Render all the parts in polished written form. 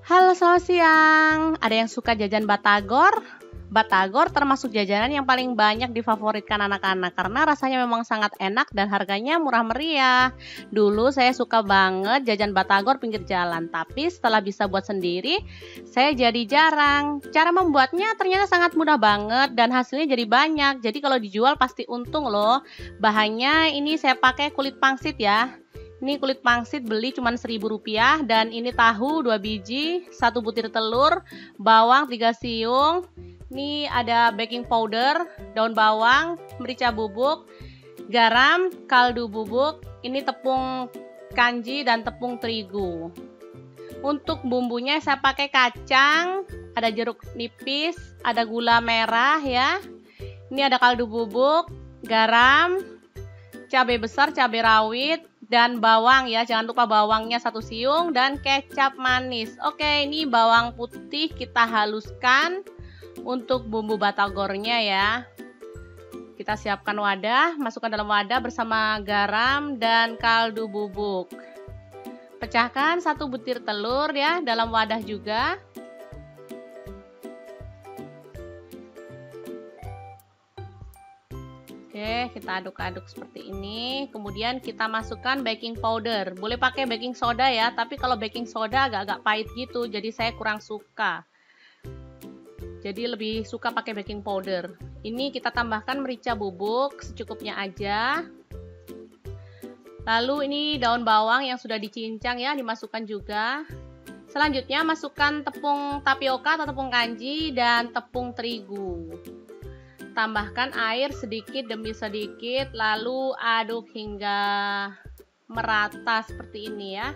Halo, selamat siang. Ada yang suka jajan batagor? Batagor termasuk jajanan yang paling banyak difavoritkan anak-anak karena rasanya memang sangat enak dan harganya murah meriah. Dulu saya suka banget jajan batagor pinggir jalan, tapi setelah bisa buat sendiri, saya jadi jarang. Cara membuatnya ternyata sangat mudah banget dan hasilnya jadi banyak. Jadi kalau dijual pasti untung loh. Bahannya ini saya pakai kulit pangsit ya. Ini kulit pangsit beli cuma Rp1.000 dan ini tahu 2 biji, 1 butir telur, bawang 3 siung. Ini ada baking powder, daun bawang, merica bubuk, garam, kaldu bubuk, ini tepung kanji dan tepung terigu. Untuk bumbunya saya pakai kacang, ada jeruk nipis, ada gula merah ya. Ini ada kaldu bubuk, garam, cabai besar, cabai rawit, dan bawang ya, jangan lupa bawangnya 1 siung dan kecap manis. Oke, ini bawang putih kita haluskan untuk bumbu batagornya ya. Kita siapkan wadah, masukkan dalam wadah bersama garam dan kaldu bubuk. Pecahkan 1 butir telur ya dalam wadah juga. Oke, kita aduk-aduk seperti ini. Kemudian kita masukkan baking powder. Boleh pakai baking soda ya, tapi kalau baking soda agak-agak pahit gitu, jadi saya kurang suka. Jadi lebih suka pakai baking powder. Ini kita tambahkan merica bubuk secukupnya aja. Lalu ini daun bawang yang sudah dicincang ya, dimasukkan juga. Selanjutnya masukkan tepung tapioka atau tepung kanji dan tepung terigu. Tambahkan air sedikit demi sedikit, lalu aduk hingga merata seperti ini ya.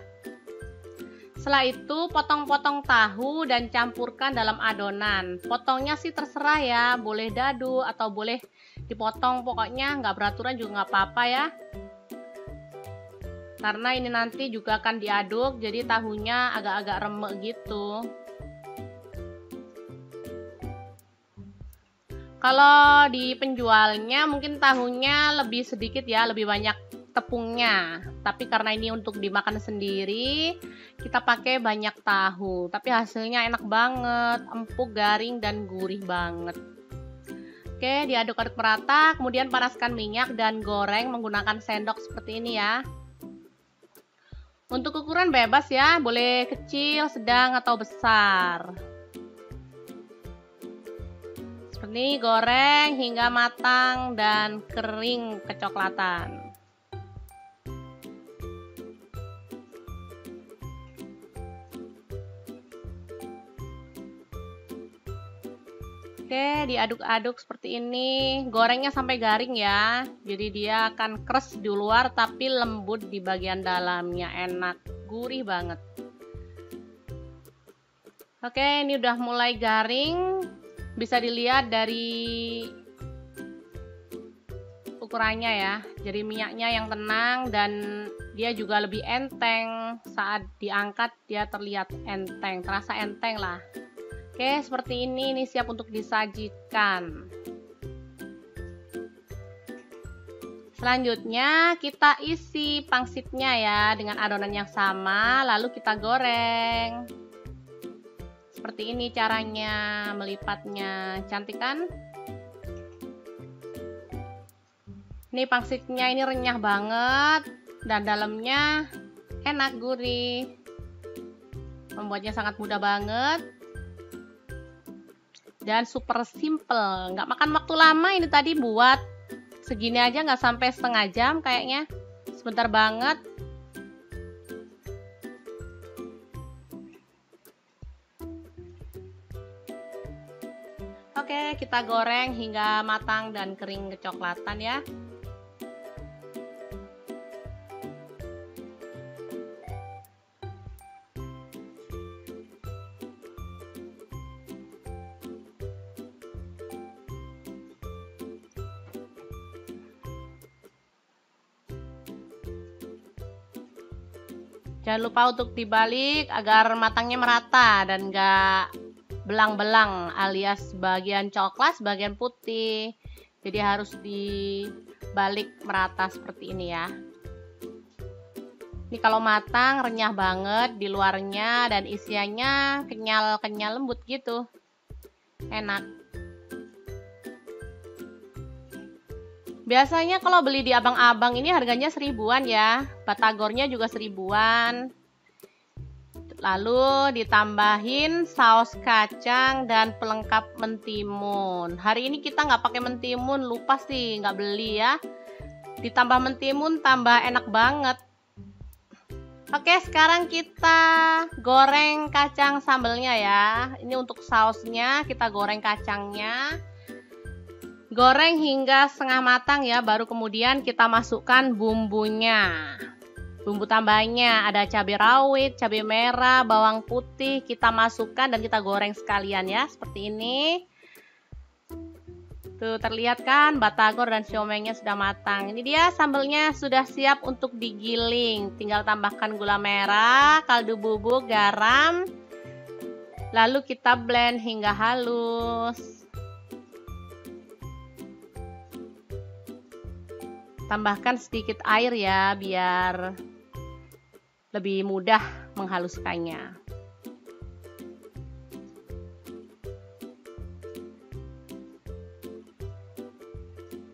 Setelah itu potong-potong tahu dan campurkan dalam adonan. Potongnya sih terserah ya, boleh dadu atau boleh dipotong, pokoknya nggak beraturan juga nggak apa-apa ya. Karena ini nanti juga akan diaduk, jadi tahunya agak-agak remek gitu. Kalau di penjualnya mungkin tahunya lebih sedikit ya, lebih banyak tepungnya. Tapi karena ini untuk dimakan sendiri, kita pakai banyak tahu. Tapi hasilnya enak banget, empuk, garing, dan gurih banget. Oke, diaduk-aduk merata, kemudian panaskan minyak dan goreng menggunakan sendok seperti ini ya. Untuk ukuran bebas ya, boleh kecil, sedang, atau besar. Ini goreng hingga matang dan kering kecoklatan. Oke, diaduk-aduk seperti ini. Gorengnya sampai garing ya. Jadi dia akan keras di luar tapi lembut di bagian dalamnya. Enak, gurih banget. Oke, ini udah mulai garing. Bisa dilihat dari ukurannya ya. Jadi minyaknya yang tenang dan dia juga lebih enteng. Saat diangkat dia terlihat enteng, terasa enteng lah. Oke, seperti ini siap untuk disajikan. Selanjutnya kita isi pangsitnya ya dengan adonan yang sama, lalu kita goreng. Seperti ini caranya melipatnya, cantik kan? Ini pangsitnya ini renyah banget dan dalamnya enak, gurih. Membuatnya sangat mudah banget dan super simple. Nggak makan waktu lama ini tadi buat segini aja, nggak sampai setengah jam kayaknya. Sebentar banget. Oke, kita goreng hingga matang dan kering kecoklatan ya. Jangan lupa untuk dibalik agar matangnya merata dan nggak belang-belang alias bagian coklat, bagian putih. Jadi harus dibalik merata seperti ini ya. Ini kalau matang renyah banget di luarnya dan isiannya kenyal-kenyal lembut gitu. Enak. Biasanya kalau beli di abang-abang ini harganya 1000-an ya. Batagornya juga 1000-an. Lalu ditambahin saus kacang dan pelengkap mentimun. Hari ini kita nggak pakai mentimun, lupa sih nggak beli ya. Ditambah mentimun tambah enak banget. Oke, sekarang kita goreng kacang sambelnya ya. Ini untuk sausnya, kita goreng kacangnya. Goreng hingga setengah matang ya, baru kemudian kita masukkan bumbunya. Bumbu tambahnya ada cabai rawit, cabai merah, bawang putih, kita masukkan dan kita goreng sekalian ya, seperti ini. Tuh terlihat kan batagor dan siomaynya sudah matang. Ini dia sambelnya sudah siap untuk digiling. Tinggal tambahkan gula merah, kaldu bubuk, garam. Lalu kita blend hingga halus. Tambahkan sedikit air ya biar lebih mudah menghaluskannya.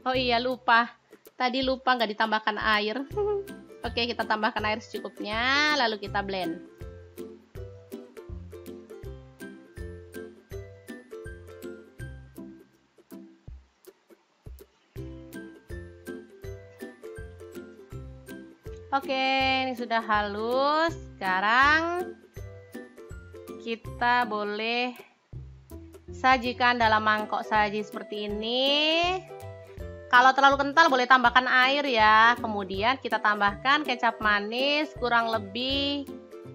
Oh iya lupa, tadi lupa nggak ditambahkan air. Oke, kita tambahkan air secukupnya, lalu kita blend. Oke, ini sudah halus. Sekarang kita boleh sajikan dalam mangkok saji seperti ini. Kalau terlalu kental boleh tambahkan air ya. Kemudian kita tambahkan kecap manis kurang lebih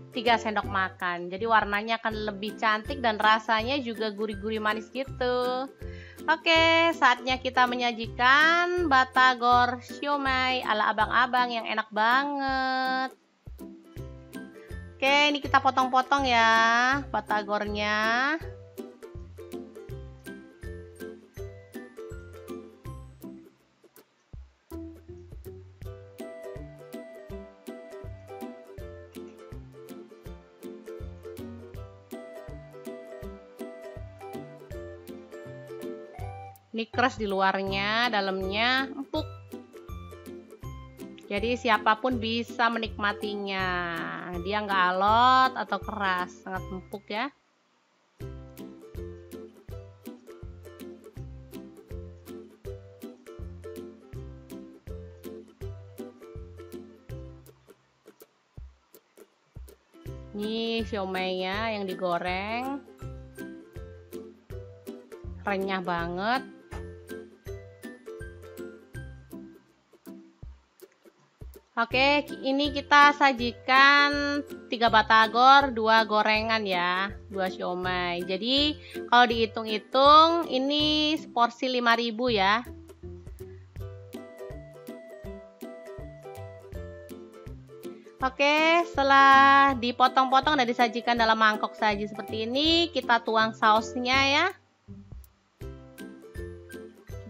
3 sendok makan. Jadi warnanya akan lebih cantik dan rasanya juga gurih-gurih manis gitu. Oke, saatnya kita menyajikan batagor siomay ala abang-abang yang enak banget. Oke, ini kita potong-potong ya batagornya. Ini keras di luarnya, dalamnya empuk. Jadi siapapun bisa menikmatinya. Dia nggak alot atau keras, sangat empuk ya. Ini siomaynya yang digoreng. Renyah banget. Oke, ini kita sajikan 3 batagor, 2 gorengan ya, 2 siomay. Jadi kalau dihitung-hitung ini porsi 5.000 ya. Oke, setelah dipotong-potong dan disajikan dalam mangkok saji seperti ini, kita tuang sausnya ya.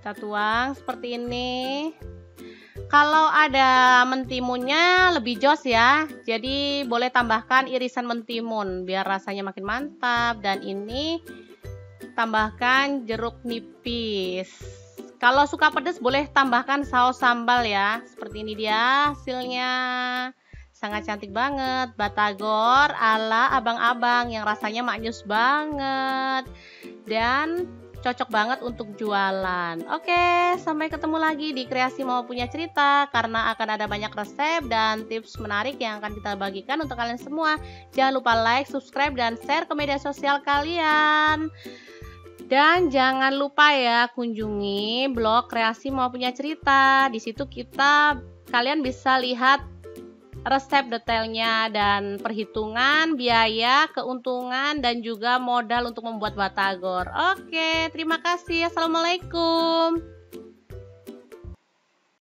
Kita tuang seperti ini. Kalau ada mentimunnya lebih jos ya, jadi boleh tambahkan irisan mentimun biar rasanya makin mantap. Dan ini tambahkan jeruk nipis. Kalau suka pedas boleh tambahkan saus sambal ya. Seperti ini dia hasilnya. Sangat cantik banget, batagor ala abang-abang yang rasanya maknyus banget. Dan cocok banget untuk jualan. Oke, sampai ketemu lagi di Kreasi Mama Punya Cerita, karena akan ada banyak resep dan tips menarik yang akan kita bagikan untuk kalian semua. Jangan lupa like, subscribe, dan share ke media sosial kalian. Dan jangan lupa ya kunjungi blog Kreasi Mama Punya Cerita. Di situ kalian bisa lihat resep detailnya dan perhitungan biaya, keuntungan, dan juga modal untuk membuat batagor. Oke, terima kasih. Assalamualaikum.